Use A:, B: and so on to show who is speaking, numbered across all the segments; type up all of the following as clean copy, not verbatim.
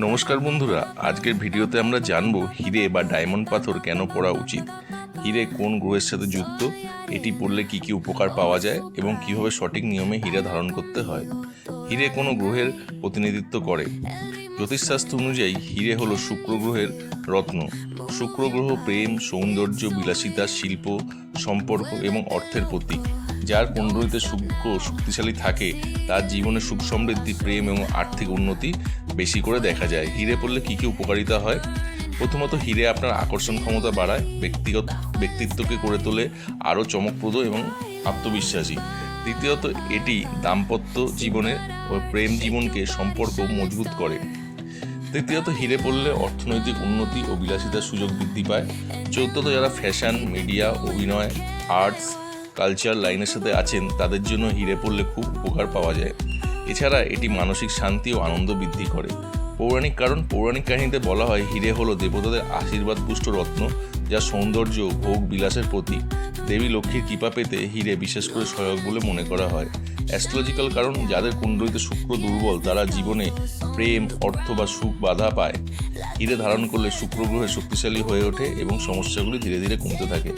A: নমস্কার বন্ধুরা, আজকের ভিডিওতে আমরা জানবো হিরে বা ডায়মন্ড পাথর কেন পড়া উচিত, হিরে কোন গ্রহের সাথে যুক্ত, এটি পড়লে কি কি উপকার পাওয়া যায় এবং কিভাবে সঠিক নিয়মে হীরা ধারণ করতে হয়। হিরে কোনো গ্রহের প্রতিনিধিত্ব করে। জ্যোতিষশাস্ত্র অনুযায়ী হিরে হলো শুক্র গ্রহের রত্ন। শুক্র গ্রহ প্রেম, সৌন্দর্য, বিলাসিতা, শিল্প, সম্পর্ক এবং অর্থের প্রতীক। যার কুণ্ডলিতে শুক্র শক্তিশালী থাকে তার জীবনে সুখ সমৃদ্ধি, প্রেম এবং আর্থিক উন্নতি বেশি করে দেখা যায়। হিরে পড়লে কী কী উপকারিতা হয়? প্রথমত, হিরে আপনার আকর্ষণ ক্ষমতা বাড়ায়, ব্যক্তিত্বকে করে তোলে আরও চমকপ্রদ এবং আত্মবিশ্বাসী। দ্বিতীয়ত, এটি দাম্পত্য জীবনে ও প্রেম জীবনকে সম্পর্ক মজবুত করে। তৃতীয়ত, হিরে পড়লে অর্থনৈতিক উন্নতি ও বিলাসিতার সুযোগ বৃদ্ধি পায়। চতুর্থত, যারা ফ্যাশন, মিডিয়া, অভিনয়, আর্টস, কালচার লাইনের সাথে আছেন তাদের জন্য হিরে পড়লে খুব উপকার পাওয়া যায়। এছাড়া এটি মানসিক শান্তি ও আনন্দ বৃদ্ধি করে। পৌরাণিক কাহিনীতে বলা হয় হিরে হলো দেবতাদের আশীর্বাদ পুষ্ট রত্ন, যা সৌন্দর্য, ভোগ, বিলাসের প্রতীক। দেবী লক্ষ্মীর কৃপা পেতে হিরে বিশেষ করে সহায়ক বলে মনে করা হয়। অ্যাস্ট্রোলজিক্যাল কারণ, যাদের কুণ্ডলিতে শুক্র দুর্বল তারা জীবনে প্রেম, অর্থ বা সুখ বাধা পায়। হিরে ধারণ করলে শুক্র গ্রহে শক্তিশালী হয়ে ওঠে এবং সমস্যাগুলি ধীরে ধীরে কমতে থাকে।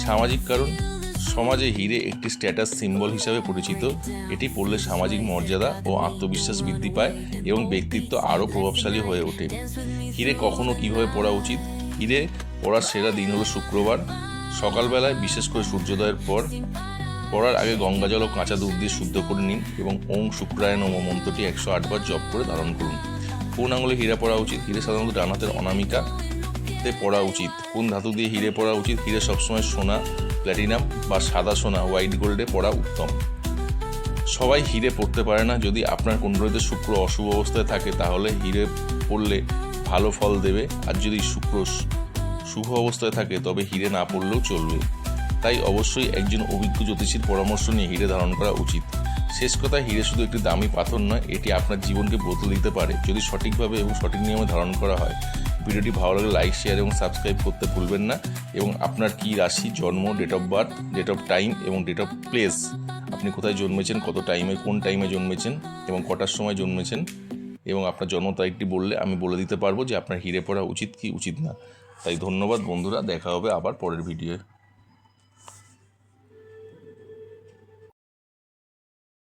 A: সামাজিক কারণ, সমাজে হিরে একটি স্ট্যাটাস সিম্বল হিসাবে পরিচিত। এটি পড়লে সামাজিক মর্যাদা ও আত্মবিশ্বাস বৃদ্ধি পায় এবং ব্যক্তিত্ব আরও প্রভাবশালী হয়ে ওঠে। হিরে কখনো কিভাবে পড়া উচিত? হিরে পড়ার সেরা দিন হলো শুক্রবার। সকালবেলায়, বিশেষ করে সূর্যোদয়ের পর। পড়ার আগে গঙ্গাজল ও কাঁচা দুধ দিয়ে শুদ্ধ করে নিন এবং ওং শুক্রায় নমঃ মন্ত্রটি 108 বার জপ করে ধারণ করুন। কোন আঙুলে হিরে পড়া উচিত? হিরে সাধারণত ডান হাতের অনামিকাতে পড়া উচিত। কোন ধাতু দিয়ে হিরে পড়া উচিত? হিরে সবসময় সোনা, প্ল্যাটিনাম বা সাদা সোনা, হোয়াইট গোল্ডে পড়া উত্তম। সবাই হিরে পড়তে পারে না। যদি আপনার কুণ্ডলিতে শুক্র অশুভ অবস্থায় থাকে তাহলে হিরে পড়লে ভালো ফল দেবে, আর যদি শুক্র শুভ অবস্থায় থাকে তবে হিরে না পড়লেও চলবে। তাই অবশ্যই একজন অভিজ্ঞ জ্যোতিষীর পরামর্শ নিয়ে হিরে ধারণ করা উচিত। শেষ কথা, হিরে শুধু একটি দামি পাথর নয়, এটি আপনার জীবনকে বদলে দিতে পারে যদি সঠিকভাবে এবং সঠিক নিয়মে ধারণ করা হয়। ভিডিওটি ভালো লাগলে লাইক, শেয়ার এবং সাবস্ক্রাইব করতে ভুলবেন না। এবং আপনার কী রাশি, জন্ম, date of birth, date of time এবং ডেট অফ প্লেস, আপনি কোথায় জন্মেছেন, কোন টাইমে জন্মেছেন এবং কটার সময় জন্মেছেন এবং আপনার জন্ম তারিখটি বললে আমি বলে দিতে পারবো যে আপনার হিরে পড়া উচিত কি উচিত না। তাই ধন্যবাদ বন্ধুরা, দেখা হবে আবার পরের ভিডিওয়ে।